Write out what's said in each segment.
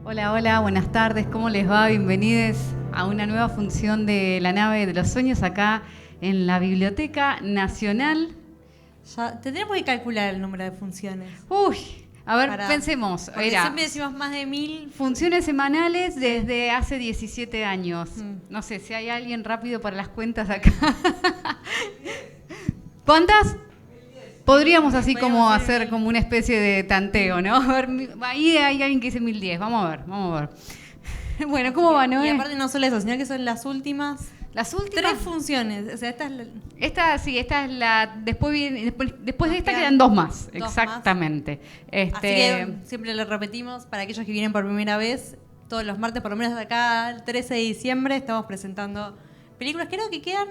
Hola, hola, buenas tardes, ¿cómo les va? Bienvenidos a una nueva función de La Nave de los Sueños acá en la Biblioteca Nacional. Ya tendríamos que calcular el número de funciones. Uy, a ver, pensemos. Porque siempre decimos más de 1000. Funciones semanales desde hace 17 años. No sé si hay alguien rápido para las cuentas acá. ¿Cuántas? Podríamos así como hacer como una especie de tanteo, ¿no? A ver, ahí hay alguien que dice 1010. Vamos a ver. Bueno, ¿cómo va, Noé? Y aparte no solo eso, sino que son las últimas. Las últimas 3 funciones. O sea, esta es la... Esta es la. Después de esta quedan dos más. Exactamente. Así que siempre lo repetimos para aquellos que vienen por primera vez. Todos los martes, por lo menos de acá al 13 de diciembre, estamos presentando películas. Creo que quedan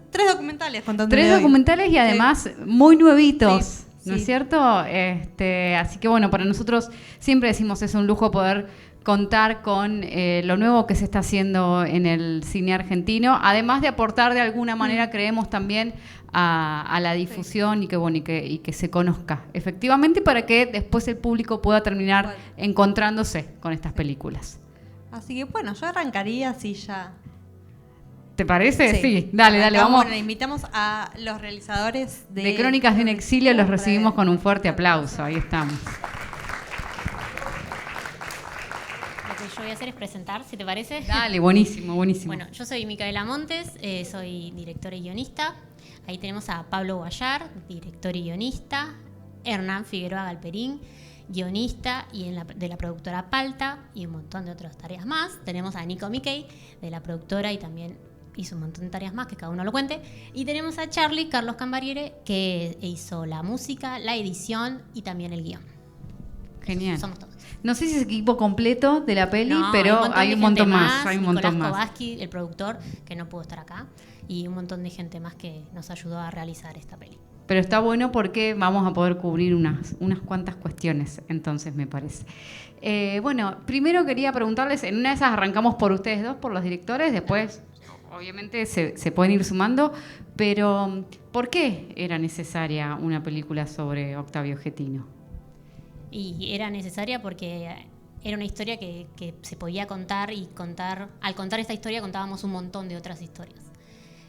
3 documentales. 3 documentales y además muy nuevitos. Sí. ¿No es cierto? Así que bueno, para nosotros siempre decimos es un lujo poder contar con lo nuevo que se está haciendo en el cine argentino, además de aportar de alguna manera, creemos también a la difusión y que se conozca efectivamente para que después el público pueda terminar encontrándose con estas películas. Así que bueno, yo arrancaría así ya. ¿Te parece? Sí. Dale, vamos. Bueno, invitamos a los realizadores de Crónicas de un Exilio, los recibimos con un fuerte aplauso. Ahí estamos. Lo que yo voy a hacer es presentar, si te parece. Dale, buenísimo. Bueno, yo soy Micaela Montes, soy directora y guionista. Ahí tenemos a Pablo Guayar, director y guionista. Hernán Figueroa Galperín, guionista y de la productora Palta y un montón de otras tareas más. Tenemos a Nico Mickey, de la productora, y también hizo un montón de tareas más que cada uno lo cuente. Y tenemos a Carlos Cambariere, que hizo la música, la edición y también el guión. Genial. Somos todos. No sé si es equipo completo de la peli, No, pero hay un montón más. Hay un montón Nicolás más. Kovaski, el productor, que no pudo estar acá, y un montón de gente más que nos ayudó a realizar esta peli. Pero está bueno porque vamos a poder cubrir unas cuantas cuestiones, entonces me parece. Bueno, primero quería preguntarles, en una de esas arrancamos por ustedes dos, por los directores, después obviamente se pueden ir sumando, pero ¿por qué era necesaria una película sobre Octavio Getino? Y era necesaria porque era una historia que se podía contar al contar esta historia contábamos un montón de otras historias.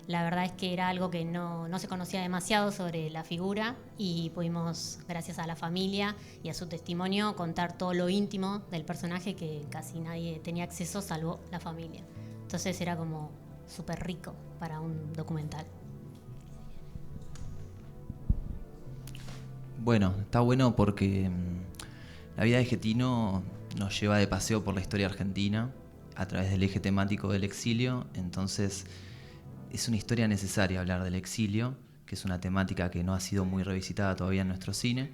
La verdad es que era algo que no se conocía demasiado sobre la figura y pudimos, gracias a la familia y a su testimonio, contar todo lo íntimo del personaje que casi nadie tenía acceso salvo la familia. Entonces era como súper rico para un documental. Bueno, está bueno porque la vida de Getino nos lleva de paseo por la historia argentina a través del eje temático del exilio. Entonces es una historia necesaria hablar del exilio, que es una temática que no ha sido muy revisitada todavía en nuestro cine.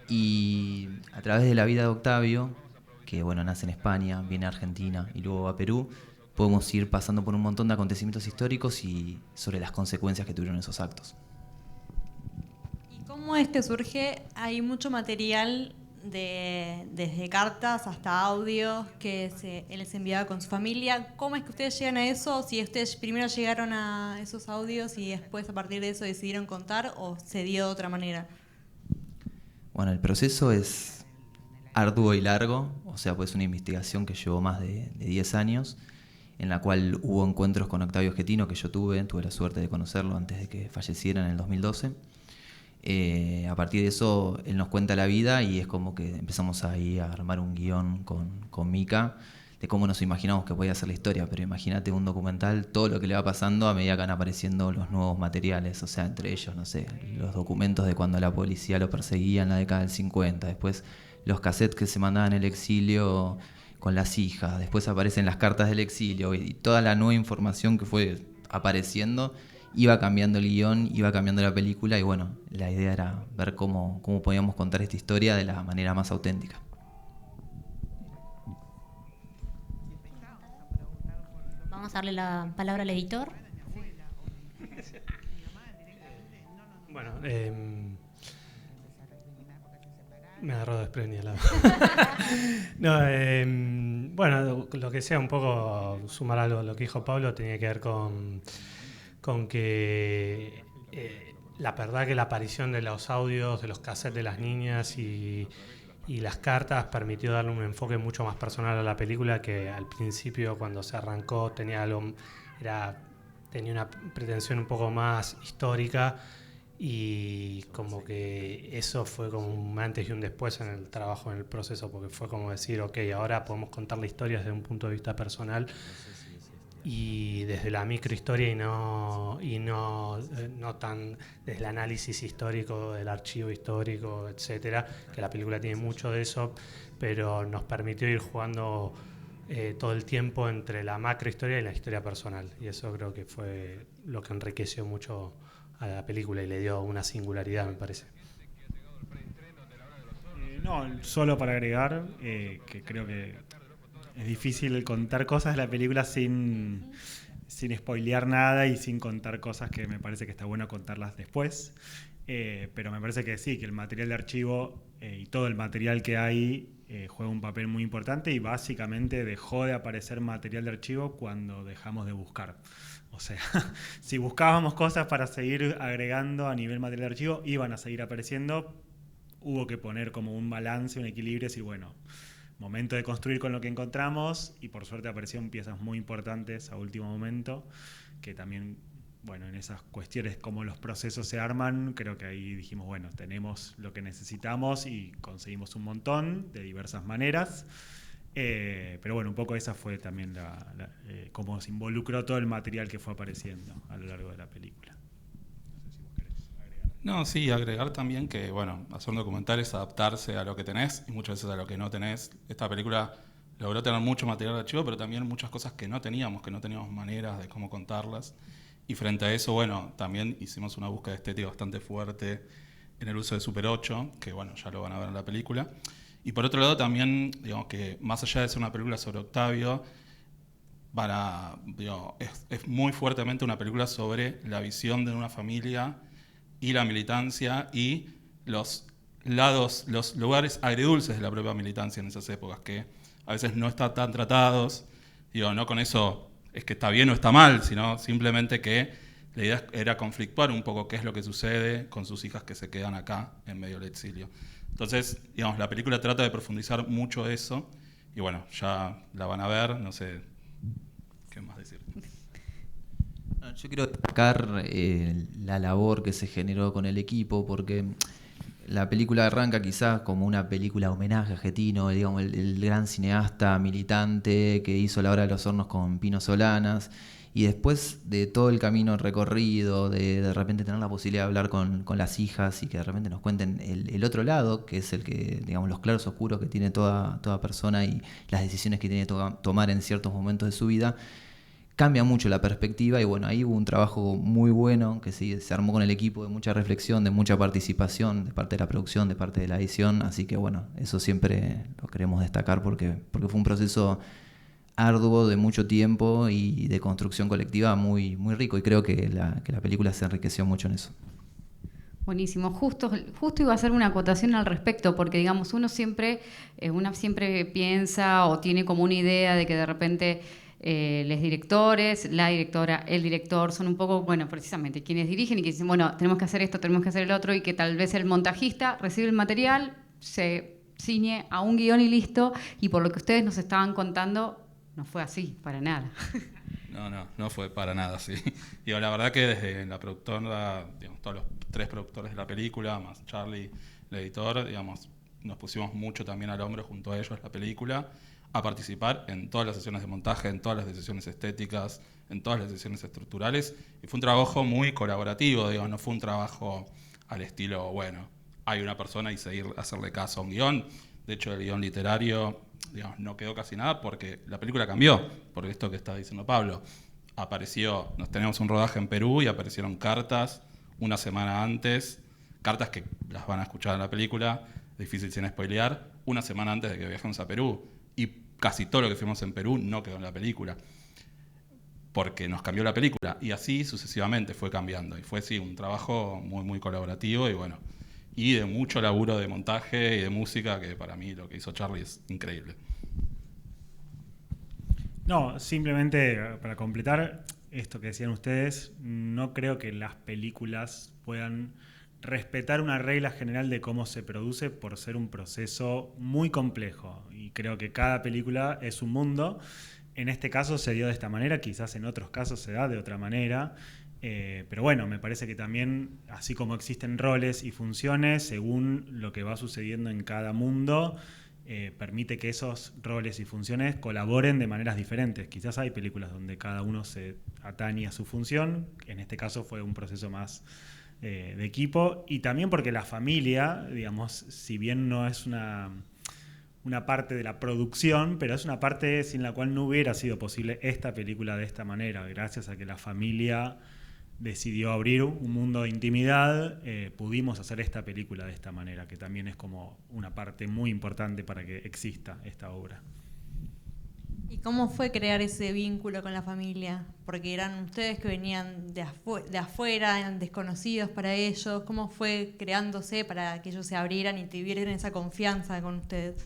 Y a través de la vida de Octavio, que bueno, nace en España, viene a Argentina y luego va a Perú, podemos ir pasando por un montón de acontecimientos históricos y sobre las consecuencias que tuvieron esos actos. ¿Y cómo es que surge? Hay mucho material desde cartas hasta audios que él les enviaba con su familia. ¿Cómo es que ustedes llegan a eso? Si ustedes primero llegaron a esos audios y después a partir de eso decidieron contar, ¿o se dio de otra manera? Bueno, el proceso es arduo y largo, o sea, pues una investigación que llevó más de 10 años, en la cual hubo encuentros con Octavio Getino que yo tuve la suerte de conocerlo antes de que falleciera en el 2012. A partir de eso, él nos cuenta la vida y es como que empezamos ahí a armar un guión con Mica de cómo nos imaginamos que podía ser la historia. Pero imagínate un documental, todo lo que le va pasando a medida que van apareciendo los nuevos materiales, o sea, entre ellos, no sé, los documentos de cuando la policía lo perseguía en la década del 50, después los cassettes que se mandaban en el exilio con las hijas, después aparecen las cartas del exilio y toda la nueva información que fue apareciendo. Iba cambiando el guión, iba cambiando la película y bueno, la idea era ver cómo podíamos contar esta historia de la manera más auténtica. Vamos a darle la palabra al editor. Bueno, me agarró desprendida no, bueno, lo que sea un poco, sumar algo a lo que dijo Pablo, tenía que ver con que la verdad que la aparición de los audios, de los cassettes de las niñas y y las cartas permitió darle un enfoque mucho más personal a la película, que al principio cuando se arrancó tenía una pretensión un poco más histórica, y como que eso fue como un antes y un después en el trabajo, en el proceso, porque fue como decir, ok, ahora podemos contar la historia desde un punto de vista personal y desde la microhistoria y no tan desde el análisis histórico del archivo histórico, etcétera, que la película tiene mucho de eso, pero nos permitió ir jugando todo el tiempo entre la macrohistoria y la historia personal, y eso creo que fue lo que enriqueció mucho a la película y le dio una singularidad, me parece. No, solo para agregar que creo que es difícil contar cosas de la película sin spoilear nada y sin contar cosas que me parece que está bueno contarlas después. Pero me parece que sí, que el material de archivo y todo el material que hay juega un papel muy importante, y básicamente dejó de aparecer material de archivo cuando dejamos de buscar. O sea, si buscábamos cosas para seguir agregando a nivel material de archivo, iban a seguir apareciendo. Hubo que poner como un balance, un equilibrio, y decir, bueno, momento de construir con lo que encontramos, y por suerte aparecieron piezas muy importantes a último momento, que también, bueno, en esas cuestiones como los procesos se arman, creo que ahí dijimos, bueno, tenemos lo que necesitamos y conseguimos un montón de diversas maneras. Pero bueno, un poco esa fue también cómo se involucró todo el material que fue apareciendo a lo largo de la película. No sé si vos querés agregar. No, sí, agregar también que, bueno, hacer un documental es adaptarse a lo que tenés y muchas veces a lo que no tenés. Esta película logró tener mucho material de archivo, pero también muchas cosas que no teníamos maneras de cómo contarlas. Y frente a eso, bueno, también hicimos una búsqueda estética bastante fuerte en el uso de Super 8, que bueno, ya lo van a ver en la película. Y por otro lado también, digamos que más allá de ser una película sobre Octavio, es muy fuertemente una película sobre la visión de una familia y la militancia y los lugares agridulces de la propia militancia en esas épocas, que a veces no están tan tratados. No con eso es que está bien o está mal, sino simplemente que la idea era conflictuar un poco qué es lo que sucede con sus hijas que se quedan acá en medio del exilio. Entonces, digamos, la película trata de profundizar mucho eso, y bueno, ya la van a ver, no sé qué más decir. Yo quiero destacar la labor que se generó con el equipo, porque la película arranca quizás como una película homenaje a Getino, digamos, el gran cineasta militante que hizo La Hora de los Hornos con Pino Solanas, y después de todo el camino recorrido, de repente tener la posibilidad de hablar con las hijas y que de repente nos cuenten el otro lado, que es el que, digamos, los claros oscuros que tiene toda persona y las decisiones que tiene que tomar en ciertos momentos de su vida, cambia mucho la perspectiva. Y bueno, ahí hubo un trabajo muy bueno que se armó con el equipo, de mucha reflexión, de mucha participación de parte de la producción, de parte de la edición, así que bueno, eso siempre lo queremos destacar porque fue un proceso arduo de mucho tiempo y de construcción colectiva muy, muy rico, y creo que la película se enriqueció mucho en eso. Buenísimo. Justo iba a hacer una acotación al respecto, porque digamos, uno siempre piensa o tiene como una idea de que de repente los directores, la directora, el director son un poco, bueno, precisamente quienes dirigen y que dicen, bueno, tenemos que hacer esto, tenemos que hacer el otro, y que tal vez el montajista recibe el material, se ciñe a un guión y listo, y por lo que ustedes nos estaban contando, no fue así, para nada. No fue para nada así. La verdad que desde la productora, digamos, todos los 3 productores de la película, más Charlie, el editor, digamos, nos pusimos mucho también al hombro junto a ellos la película, a participar en todas las sesiones de montaje, en todas las decisiones estéticas, en todas las decisiones estructurales, y fue un trabajo muy colaborativo, digamos, no fue un trabajo al estilo, bueno, hay una persona y hacerle caso a un guión. De hecho, el guión literario, digamos, no quedó casi nada porque la película cambió, por esto que está diciendo Pablo. Nos teníamos un rodaje en Perú y aparecieron cartas una semana antes, cartas que las van a escuchar en la película, difícil sin spoilear, una semana antes de que viajemos a Perú. Y casi todo lo que fuimos en Perú no quedó en la película, porque nos cambió la película. Y así sucesivamente fue cambiando. Y fue, sí, un trabajo muy, muy colaborativo y bueno, y de mucho laburo de montaje y de música, que para mí lo que hizo Charlie es increíble. No, simplemente para completar esto que decían ustedes, no creo que las películas puedan respetar una regla general de cómo se produce por ser un proceso muy complejo. Y creo que cada película es un mundo. En este caso se dio de esta manera, quizás en otros casos se da de otra manera. Pero bueno, me parece que también, así como existen roles y funciones, según lo que va sucediendo en cada mundo, permite que esos roles y funciones colaboren de maneras diferentes. Quizás hay películas donde cada uno se atañe a su función. En este caso fue un proceso más de equipo. Y también porque la familia, digamos, si bien no es una parte de la producción, pero es una parte sin la cual no hubiera sido posible esta película de esta manera. Gracias a que la familia decidió abrir un mundo de intimidad, pudimos hacer esta película de esta manera, que también es como una parte muy importante para que exista esta obra. ¿Y cómo fue crear ese vínculo con la familia? Porque eran ustedes que venían de afuera, eran desconocidos para ellos. ¿Cómo fue creándose para que ellos se abrieran y tuvieran esa confianza con ustedes?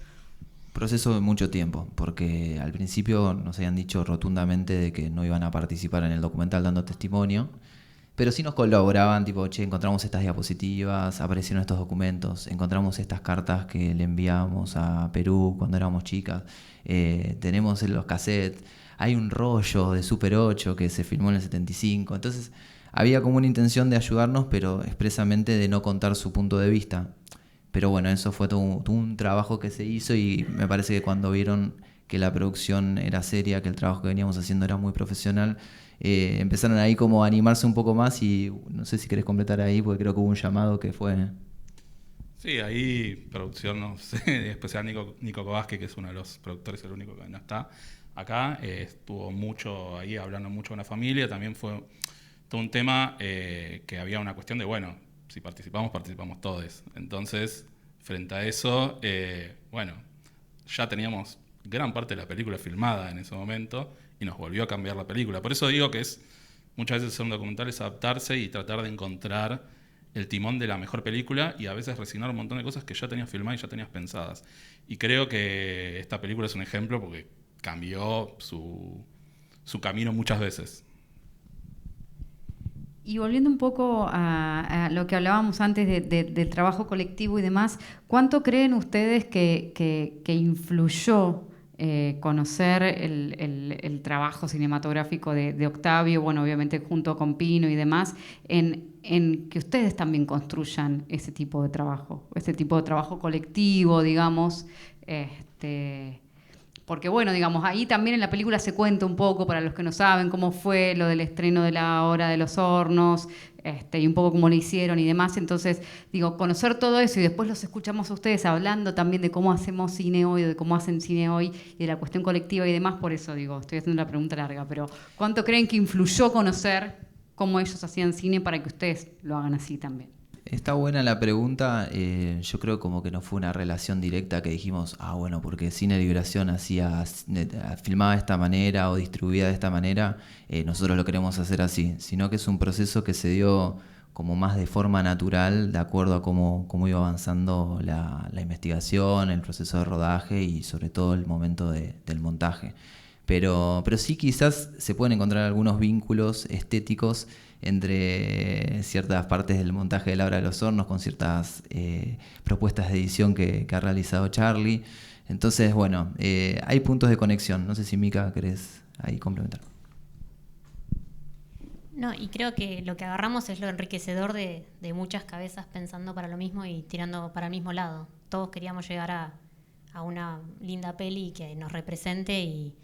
Proceso de mucho tiempo, porque al principio nos habían dicho rotundamente de que no iban a participar en el documental dando testimonio, pero sí nos colaboraban, tipo, che, encontramos estas diapositivas, aparecieron estos documentos, encontramos estas cartas que le enviamos a Perú cuando éramos chicas, tenemos los cassettes, hay un rollo de Super 8 que se filmó en el 75, entonces había como una intención de ayudarnos, pero expresamente de no contar su punto de vista. Pero bueno, eso fue todo un trabajo que se hizo y me parece que cuando vieron que la producción era seria, que el trabajo que veníamos haciendo era muy profesional, empezaron ahí como a animarse un poco más y no sé si querés completar ahí, porque creo que hubo un llamado que fue... Sí, ahí producción, no sé, especial Nico Kovaski, que es uno de los productores, el único que no está acá, estuvo mucho ahí hablando mucho con la familia, también fue todo un tema que había una cuestión de, bueno, si participamos todos. Entonces, frente a eso, bueno, ya teníamos gran parte de la película filmada en ese momento y nos volvió a cambiar la película. Por eso digo que muchas veces hacer un documental es adaptarse y tratar de encontrar el timón de la mejor película y a veces resignar un montón de cosas que ya tenías filmadas y ya tenías pensadas. Y creo que esta película es un ejemplo porque cambió su camino muchas veces. Y volviendo un poco a lo que hablábamos antes del trabajo colectivo y demás, ¿cuánto creen ustedes que influyó conocer el trabajo cinematográfico de Octavio, bueno, obviamente junto con Pino y demás, en que ustedes también construyan ese tipo de trabajo colectivo, digamos, porque bueno, digamos, ahí también en la película se cuenta un poco, para los que no saben, cómo fue lo del estreno de La Hora de los Hornos, y un poco cómo lo hicieron y demás. Entonces, digo, conocer todo eso y después los escuchamos a ustedes hablando también de cómo hacemos cine hoy, o de cómo hacen cine hoy y de la cuestión colectiva y demás. Por eso, digo, estoy haciendo la pregunta larga, pero ¿cuánto creen que influyó conocer cómo ellos hacían cine para que ustedes lo hagan así también? Está buena la pregunta. Yo creo como que no fue una relación directa que dijimos, bueno, porque Cine Liberación filmaba de esta manera o distribuía de esta manera, nosotros lo queremos hacer así, sino que es un proceso que se dio como más de forma natural, de acuerdo a cómo iba avanzando la investigación, el proceso de rodaje y sobre todo el momento del montaje. Pero sí quizás se pueden encontrar algunos vínculos estéticos entre ciertas partes del montaje de La Hora de los Hornos con ciertas propuestas de edición que ha realizado Charlie. Entonces, bueno, hay puntos de conexión. No sé si Mika querés ahí complementar. No, y creo que lo que agarramos es lo enriquecedor de muchas cabezas pensando para lo mismo y tirando para el mismo lado. Todos queríamos llegar a una linda peli que nos represente y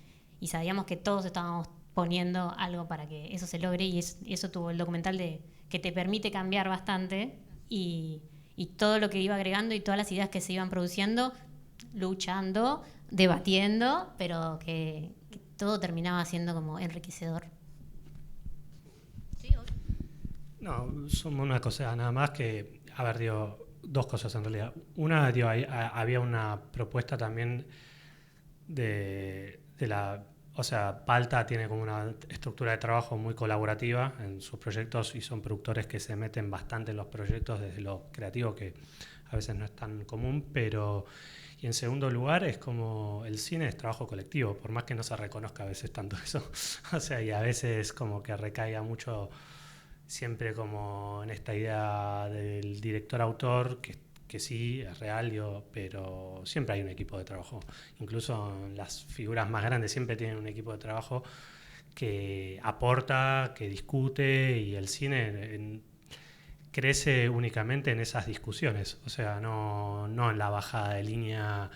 sabíamos que todos estábamos poniendo algo para que eso se logre y eso tuvo el documental que te permite cambiar bastante y todo lo que iba agregando y todas las ideas que se iban produciendo, luchando, debatiendo, pero que todo terminaba siendo como enriquecedor. No, somos una cosa nada más que, a ver, digo, dos cosas en realidad. Una, digo, había una propuesta también o sea, Palta tiene como una estructura de trabajo muy colaborativa en sus proyectos y son productores que se meten bastante en los proyectos desde lo creativo, que a veces no es tan común, pero... Y en segundo lugar, es como el cine es trabajo colectivo, por más que no se reconozca a veces tanto eso. O sea, y a veces como que recaiga mucho siempre como en esta idea del director-autor, que sí, es real, digo, pero siempre hay un equipo de trabajo. Incluso las figuras más grandes siempre tienen un equipo de trabajo que aporta, que discute, y el cine crece únicamente en esas discusiones, o sea, no en la bajada de línea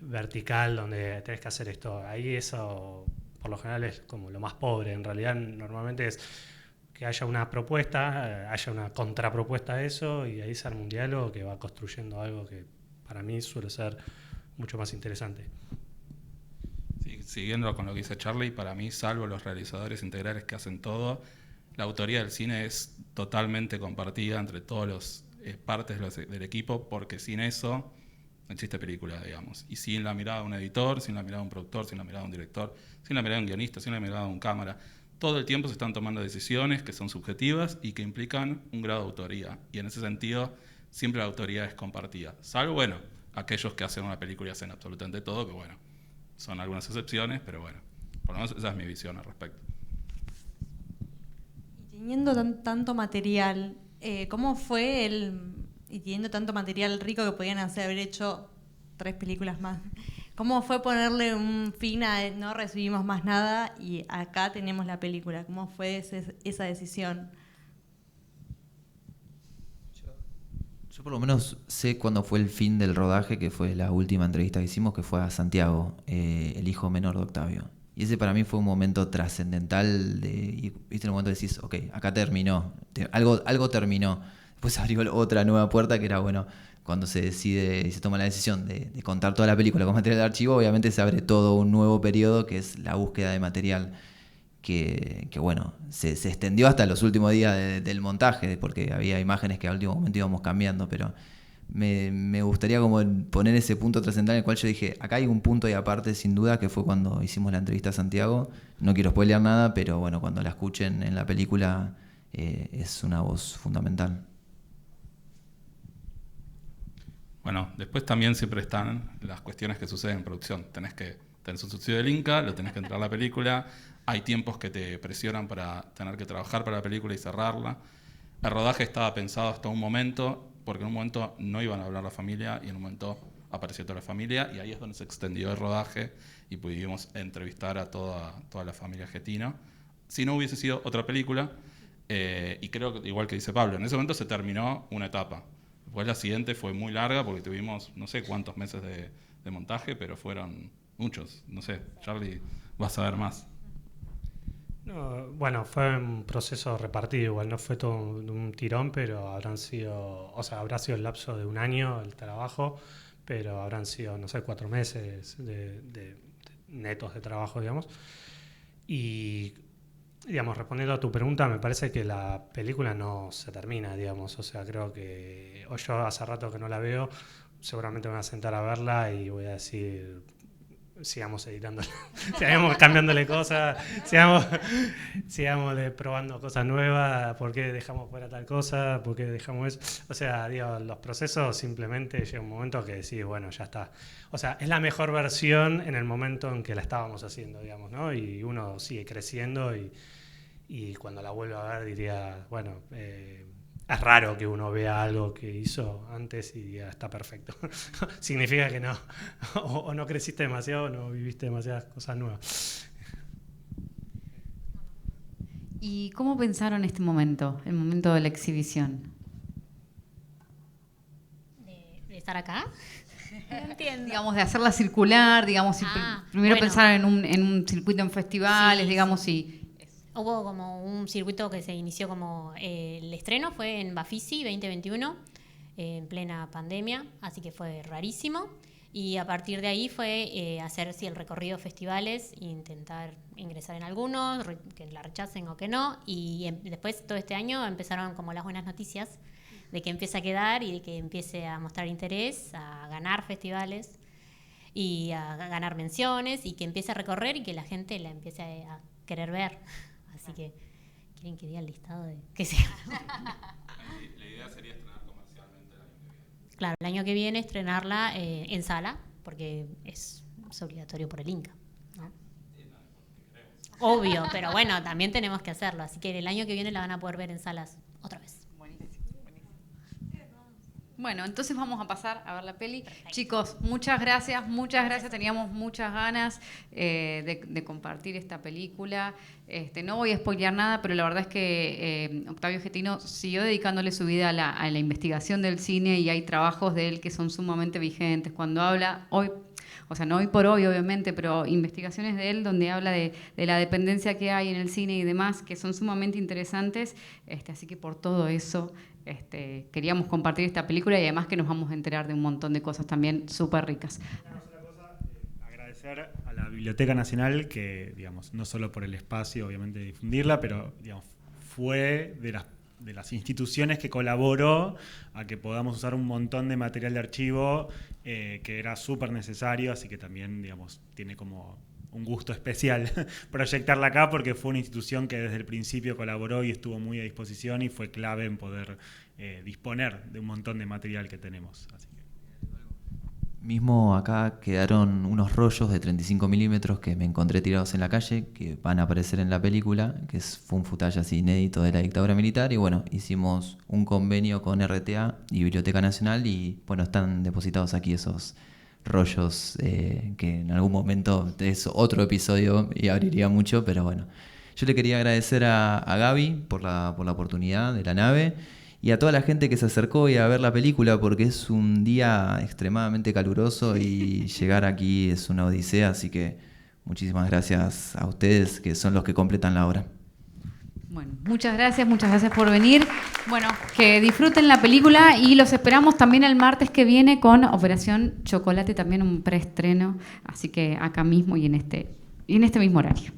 vertical donde tenés que hacer esto. Ahí eso por lo general es como lo más pobre. En realidad normalmente es que haya una propuesta, haya una contrapropuesta a eso, y ahí se arma un diálogo que va construyendo algo que para mí suele ser mucho más interesante. Sí, siguiendo con lo que dice Charlie, para mí, salvo los realizadores integrales que hacen todo, la autoría del cine es totalmente compartida entre todos los partes del equipo, porque sin eso no existe película, digamos. Y sin la mirada de un editor, sin la mirada de un productor, sin la mirada de un director, sin la mirada de un guionista, sin la mirada de un cámara, todo el tiempo se están tomando decisiones que son subjetivas y que implican un grado de autoría. Y en ese sentido, siempre la autoría es compartida. Salvo, bueno, aquellos que hacen una película y hacen absolutamente todo, que bueno, son algunas excepciones, pero bueno, por lo menos esa es mi visión al respecto. Y teniendo tanto material, ¿cómo fue y teniendo tanto material rico que podían haber hecho 3 películas más? ¿Cómo fue ponerle un fin a no recibimos más nada y acá tenemos la película? ¿Cómo fue esa decisión? Yo por lo menos sé cuándo fue el fin del rodaje, que fue la última entrevista que hicimos, que fue a Santiago, el hijo menor de Octavio. Y ese para mí fue un momento trascendental. ¿Viste? En el momento decís, ok, acá terminó, algo terminó. Después abrió otra nueva puerta que era, bueno, cuando se decide y se toma la decisión de contar toda la película con material de archivo, obviamente se abre todo un nuevo periodo que es la búsqueda de material que bueno, se extendió hasta los últimos días del montaje, porque había imágenes que al último momento íbamos cambiando, pero me gustaría como poner ese punto trascendental en el cual yo dije, acá hay un punto y aparte sin duda, que fue cuando hicimos la entrevista a Santiago. No quiero spoilear nada, pero bueno, cuando la escuchen en la película es una voz fundamental. Bueno, después también siempre están las cuestiones que suceden en producción. Tenés un subsidio del Inca, lo tenés que entrar a la película, hay tiempos que te presionan para tener que trabajar para la película y cerrarla. El rodaje estaba pensado hasta un momento, porque en un momento no iban a hablar la familia y en un momento apareció toda la familia, y ahí es donde se extendió el rodaje y pudimos entrevistar a toda la familia Getino. Si no hubiese sido otra película, y creo que igual que dice Pablo, en ese momento se terminó una etapa. Después la siguiente fue muy larga porque tuvimos no sé cuántos meses de montaje, pero fueron muchos. No sé, Charlie, vas a ver más. No, bueno, fue un proceso repartido, igual no fue todo un tirón, pero habrá sido el lapso de un año el trabajo, pero habrán sido, no sé, 4 meses de netos de trabajo, digamos. Y, digamos, respondiendo a tu pregunta, me parece que la película no se termina, digamos, o sea, creo que, o yo hace rato que no la veo, seguramente me voy a sentar a verla y voy a decir, sigamos editándola, sigamos cambiándole cosas, sigamos probando cosas nuevas, por qué dejamos fuera tal cosa, por qué dejamos eso. O sea, digo, los procesos simplemente llega un momento que decís, bueno, ya está. O sea, es la mejor versión en el momento en que la estábamos haciendo, digamos, ¿no? Y uno sigue creciendo y cuando la vuelvo a ver diría, bueno, es raro que uno vea algo que hizo antes y diga, está perfecto. Significa que no, o no creciste demasiado, o no viviste demasiadas cosas nuevas. ¿Y cómo pensaron este momento, el momento de la exhibición? ¿De estar acá? No entiendo. Digamos, de hacerla circular, digamos, si primero bueno. pensaron en un circuito en festivales, Sí, digamos, sí. y... Hubo como un circuito que se inició como el estreno fue en Bafisi 2021, en plena pandemia, así que fue rarísimo. Y a partir de ahí fue hacer el recorrido de festivales e intentar ingresar en algunos, que la rechacen o que no. Y después todo este año empezaron como las buenas noticias de que empiece a quedar y de que empiece a mostrar interés, a ganar festivales y a ganar menciones y que empiece a recorrer y que la gente la empiece a querer ver. Así que, ¿quieren que diga el listado de qué se ganó? La idea sería estrenar comercialmente el año que viene. Claro, el año que viene estrenarla en sala, porque es obligatorio por el Inca, ¿no? obvio, pero bueno, también tenemos que hacerlo. Así que el año que viene la van a poder ver en salas otra vez. Bueno, entonces vamos a pasar a ver la peli. Chicos, muchas gracias. Teníamos muchas ganas de compartir esta película. No voy a spoilear nada, pero la verdad es que Octavio Getino siguió dedicándole su vida a la investigación del cine y hay trabajos de él que son sumamente vigentes. Cuando habla hoy, o sea, no hoy por hoy, obviamente, pero investigaciones de él donde habla de la dependencia que hay en el cine y demás, que son sumamente interesantes. Así que por todo eso queríamos compartir esta película y además que nos vamos a enterar de un montón de cosas también súper ricas. Agradecer a la Biblioteca Nacional que, digamos, no solo por el espacio, obviamente, de difundirla, pero, digamos, fue de las instituciones que colaboró a que podamos usar un montón de material de archivo que era súper necesario, así que también, digamos, tiene como un gusto especial proyectarla acá porque fue una institución que desde el principio colaboró y estuvo muy a disposición y fue clave en poder disponer de un montón de material que tenemos. Así que. Mismo acá quedaron unos rollos de 35 milímetros que me encontré tirados en la calle, que van a aparecer en la película, fue un footage así inédito de la dictadura militar, y bueno, hicimos un convenio con RTA y Biblioteca Nacional, y bueno, están depositados aquí esos rollos que en algún momento es otro episodio y abriría mucho, pero bueno. Yo le quería agradecer a Gaby por la oportunidad de la nave, y a toda la gente que se acercó y a ver la película, porque es un día extremadamente caluroso y llegar aquí es una odisea, así que muchísimas gracias a ustedes, que son los que completan la obra. Bueno, muchas gracias por venir. Bueno, que disfruten la película y los esperamos también el martes que viene con Operación Chocolate, también un preestreno, así que acá mismo y en este mismo horario.